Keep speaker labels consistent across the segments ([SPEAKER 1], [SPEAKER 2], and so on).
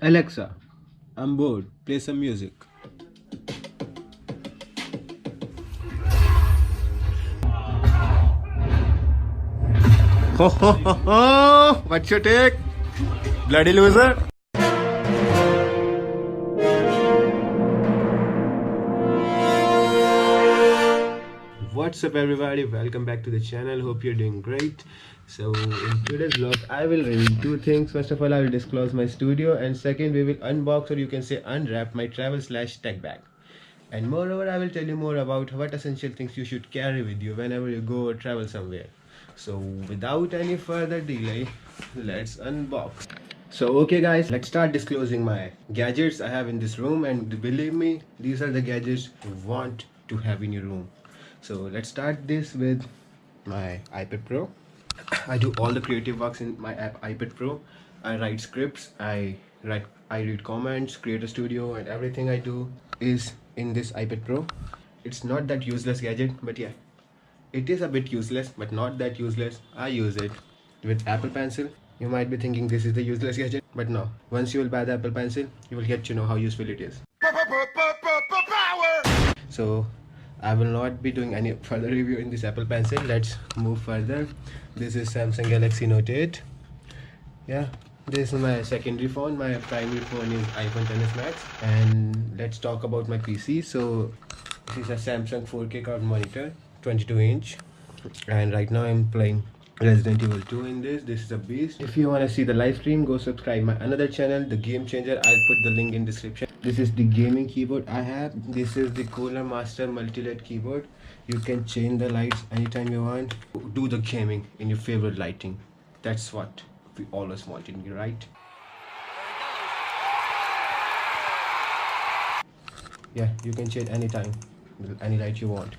[SPEAKER 1] Alexa, I'm bored. Play some music. Ho ho ho ho! What's your take? Bloody loser! What's up everybody, welcome back to the channel. Hope you're doing great. So in today's vlog I will reveal two things. First of all, I will disclose my studio, and second we will unbox, or you can say unwrap, my travel/tech bag. And moreover, I will tell you more about what essential things you should carry with you whenever you go or travel somewhere. So without any further delay, let's unbox. So okay guys, let's start disclosing my gadgets I have in this room, and believe me, these are the gadgets you want to have in your room. So let's start this with my iPad Pro. I do all the creative works in my iPad Pro. I write scripts, I read comments, create a studio, and everything I do is in this iPad Pro. It's not that useless gadget, but yeah, it is a bit useless, but not that useless. I use it with Apple Pencil. You might be thinking this is the useless gadget, but no. Once you will buy the Apple Pencil, you will get to know how useful it is. So I will not be doing any further review in this Apple Pencil. Let's move further. This is Samsung Galaxy Note 8. Yeah, this is my secondary phone. My primary phone is iPhone XS Max. And let's talk about my PC. So this is a Samsung 4K curved monitor, 22-inch. And right now I'm playing Resident Evil 2 in this. This is a beast. If you want to see the live stream, go subscribe my another channel, The Game Changer. I'll put the link in description. This is the gaming keyboard I have. This is the Cooler Master multi-LED keyboard. You can change the lights anytime you want. Do the gaming in your favorite lighting. That's what we always wanted, right? Yeah, you can change anytime, any light you want.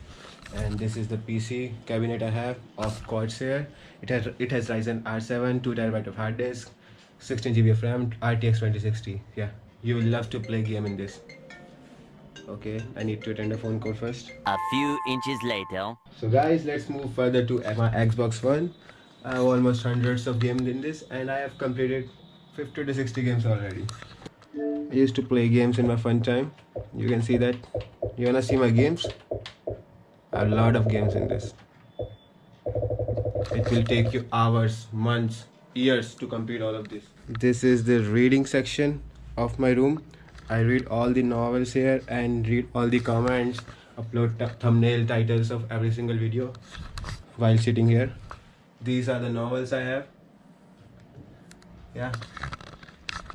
[SPEAKER 1] And this is the PC cabinet I have of Corsair. It has Ryzen R7, 2TB of hard disk, 16GB of RAM, RTX 2060. Yeah, you will love to play game in this. Okay, I need to attend a phone call first.
[SPEAKER 2] A few inches later.
[SPEAKER 1] So guys, let's move further to my Xbox One. I have almost hundreds of games in this, and I have completed 50 to 60 games already. I used to play games in my fun time. You can see that. You wanna see my games? A lot of games in this. It will take you hours, months, years to complete all of this. This is the reading section of my room. I read all the novels here and read all the comments, upload thumbnail titles of every single video while sitting here. These are the novels I have. Yeah,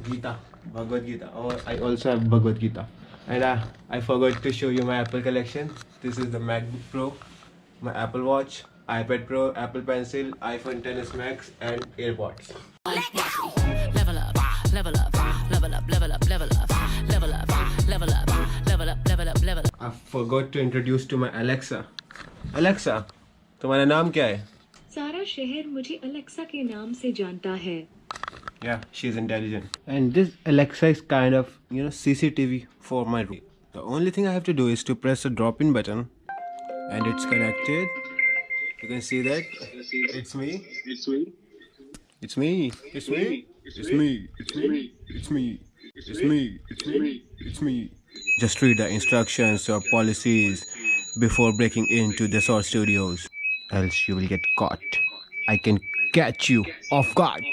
[SPEAKER 1] Gita, Bhagavad Gita. Oh, I also have Bhagavad Gita. And I forgot to show you my Apple collection. This is the MacBook Pro, my Apple Watch, iPad Pro, Apple Pencil, iPhone XS Max, and AirPods.
[SPEAKER 2] Level up, level up, level up, level up, level up, level up, level up, level up, level up, level up.
[SPEAKER 1] I forgot to introduce to my Alexa. Alexa, तुम्हारा नाम क्या है?
[SPEAKER 3] सारा शहर मुझे Alexa के नाम से जानता है.
[SPEAKER 1] Yeah, she's intelligent. And this Alexa is kind of, CCTV for my room. The only thing I have to do is to press the drop-in button, and it's connected. You can see that. It's me. It's me. It's me. It's me. It's me. It's me. It's me. It's me. It's me. It's me. Just read the instructions or policies before breaking into Desaur Studios, else you will get caught. I can catch you off guard.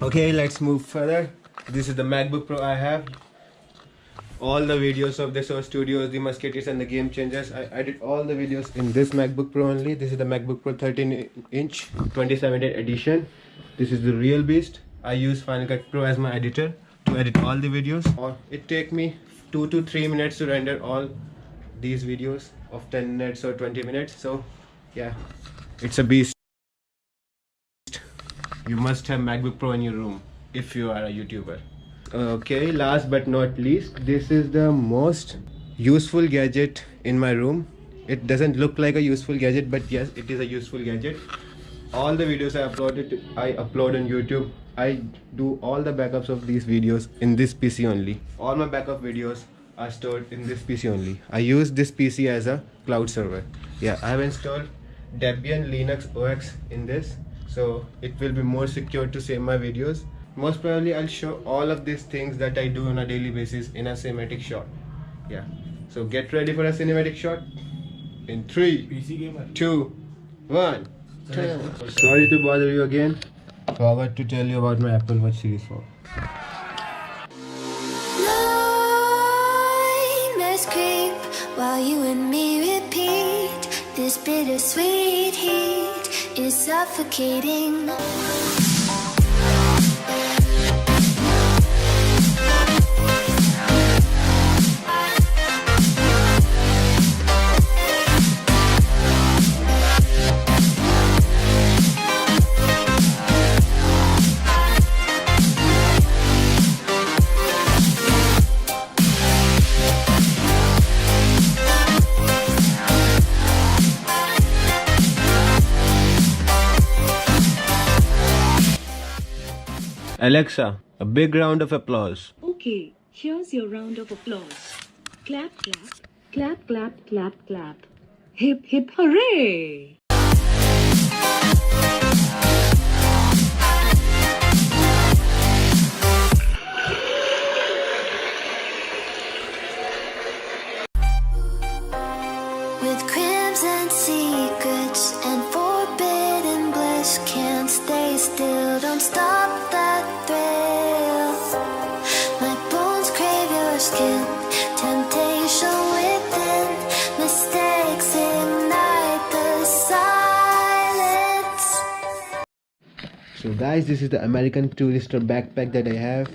[SPEAKER 1] Okay, let's move further. This is the MacBook Pro I have. All the videos of Desaur Studios, the Musketeers, and the Game Changers, I did all the videos in this MacBook Pro only. This is the MacBook Pro 13-inch 2017 edition. This is the real beast. I use Final Cut Pro as my editor to edit all the videos. It take me 2 to 3 minutes to render all these videos of 10 minutes or 20 minutes. So yeah, it's a beast. You must have MacBook Pro in your room if you are a YouTuber. Okay, last but not least, this is the most useful gadget in my room. It doesn't look like a useful gadget, but yes, it is a useful gadget. All the videos I upload on YouTube. I do all the backups of these videos in this PC only. All my backup videos are stored in this PC only. I use this PC as a cloud server. Yeah, I have installed Debian Linux OS in this, so it will be more secure to save my videos. most probably I'll show all of these things that I do on a daily basis in a cinematic shot. Yeah, so get ready for a cinematic shot in 3, 2, 1. Sorry to bother you again. Forgot to tell you about my Apple Watch Series 4.
[SPEAKER 4] Nightmares creep while you and me repeat. This bittersweet heat is suffocating.
[SPEAKER 1] Alexa, a big round of applause.
[SPEAKER 3] Okay, here's your round of applause. Clap, clap, clap, clap, clap, clap. Hip, hip, hooray!
[SPEAKER 4] With crimson secrets and forbidden bliss, can't stay still, don't stop that thrill. My bones crave your skin, temptation within, mistakes ignite the silence.
[SPEAKER 1] So guys, this is the American Tourister backpack that I have,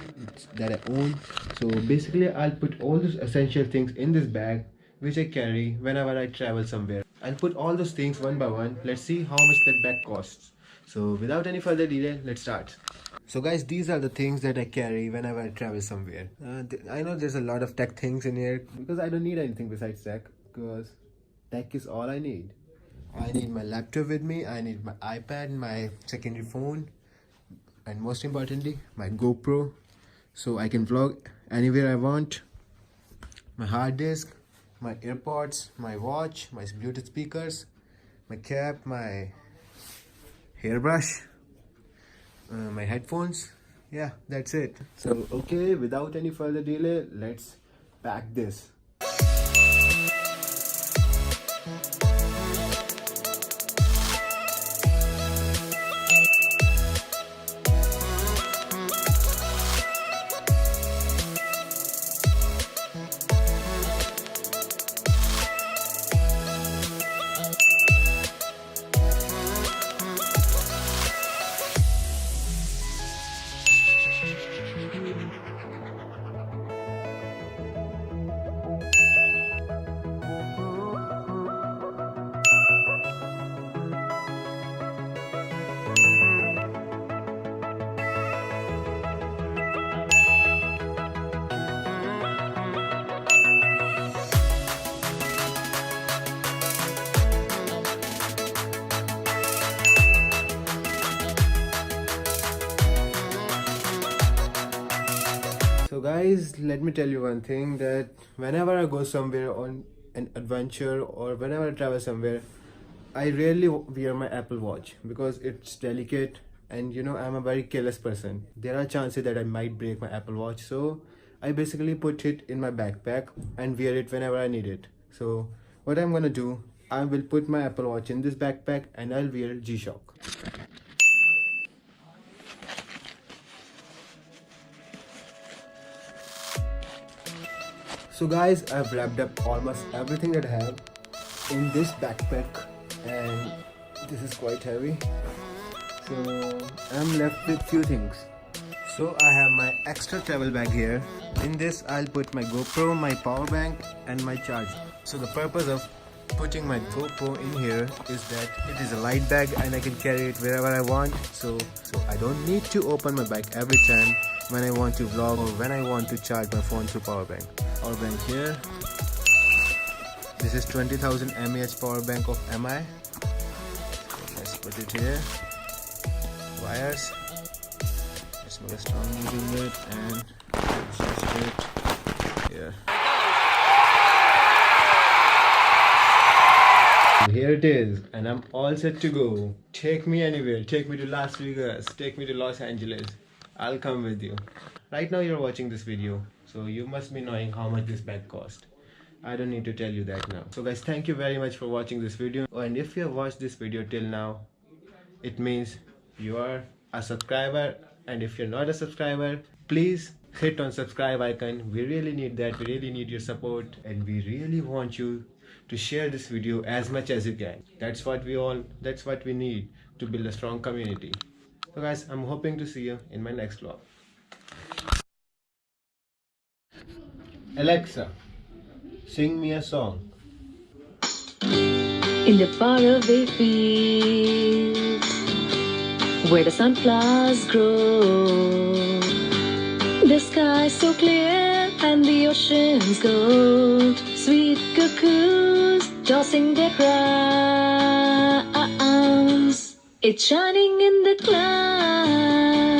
[SPEAKER 1] that I own. So basically I'll put all those essential things in this bag which I carry whenever I travel somewhere. I'll put all those things one by one. Let's see how much that bag costs. So without any further delay, let's start. So guys, these are the things that I carry whenever I travel somewhere. I know there's a lot of tech things in here because I don't need anything besides tech, because tech is all I need. I need my laptop with me, I need my iPad, my secondary phone, and most importantly, my GoPro, so I can vlog anywhere I want. My hard disk, my AirPods, my watch, my Bluetooth speakers, my cap, my hairbrush, my headphones. Yeah, that's it. So okay, without any further delay, let's pack this. So guys, let me tell you one thing, that whenever I go somewhere on an adventure or whenever I travel somewhere, I rarely wear my Apple Watch because it's delicate, and you know, I'm a very careless person. There are chances that I might break my Apple Watch, so I basically put it in my backpack and wear it whenever I need it. So what I'm gonna do, I will put my Apple Watch in this backpack and I'll wear G-Shock. So guys, I've wrapped up almost everything that I have in this backpack, and this is quite heavy, so I'm left with few things. So I have my extra travel bag here. In this I'll put my GoPro, my power bank, and my charger. So the purpose of putting my GoPro in here is that it is a light bag and I can carry it wherever I want, so I don't need to open my bag every time when I want to vlog or when I want to charge my phone through power bank. Power bank here. This is 20,000 mAh power bank of MI. Let's put it here. Wires. Let's make a strong using it and adjust it here. Here it is, and I'm all set to go. Take me anywhere. Take me to Las Vegas. Take me to Los Angeles. I'll come with you. Right now you're watching this video, so you must be knowing how much this bag cost. I don't need to tell you that now. So guys, thank you very much for watching this video. And if you have watched this video till now, it means you are a subscriber. And if you're not a subscriber, please hit on subscribe icon. We really need that. We really need your support, and we really want you to share this video as much as you can. That's what we need to build a strong community. So guys, I'm hoping to see you in my next vlog. Alexa, sing me a song.
[SPEAKER 3] In the faraway fields where the sunflowers grow, the sky's so clear and the ocean's gold. Sweet cuckoos tossing their crowns. It's shining in the clouds.